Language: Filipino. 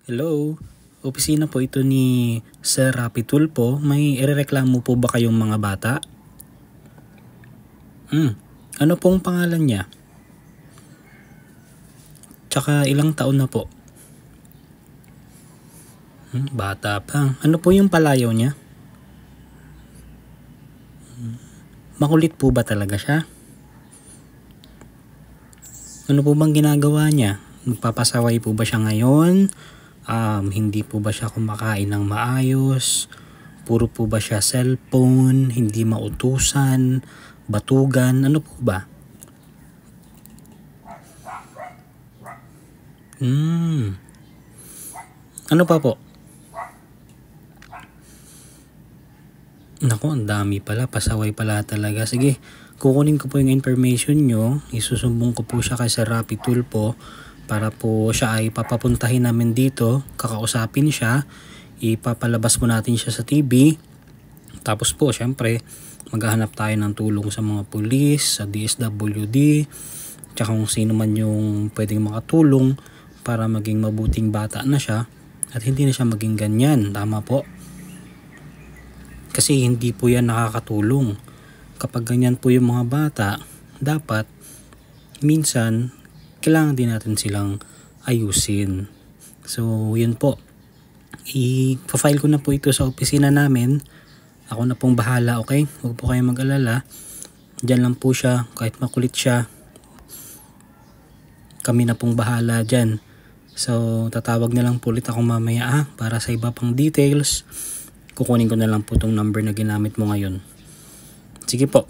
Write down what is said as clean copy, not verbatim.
Hello, opisina po ito ni Sir Rapi Tulfo. May irereklamo po ba kayong mga bata? Ano pong pangalan niya? Tsaka ilang taon na po? Bata pa. Ano po yung palayaw niya? Makulit po ba talaga siya? Ano po bang ginagawa niya? Magpapasaway po ba siya ngayon? Hindi po ba siya kumakain ng maayos? Puro po ba siya cellphone? Hindi mautusan? Batugan? Ano po ba? Ano pa po? Naku, ang dami pala. Pasaway pala talaga. Sige, kukunin ko po yung information nyo. Isusumbong ko po siya kay Sir Rapi Tulfo para po siya ay papapuntahin namin dito. Kakausapin siya. Ipapalabas po natin siya sa TV. Tapos po, syempre, maghahanap tayo ng tulong sa mga pulis, sa DSWD, tsaka kung sino man yung pwedeng makatulong para maging mabuting bata na siya at hindi na siya maging ganyan. Tama po. Kasi hindi po yan nakakatulong. Kapag ganyan po yung mga bata, dapat minsan kailangan din natin silang ayusin. So, yun po. I-file ko na po ito sa opisina namin. Ako na pong bahala, okay? Huwag po kayong mag-alala. Diyan lang po siya, kahit makulit siya. Kami na pong bahala dyan. So, tatawag na lang po ulit ako mamaya para sa iba pang details. Kukunin ko na lang po itong number na ginamit mo ngayon. Sige po.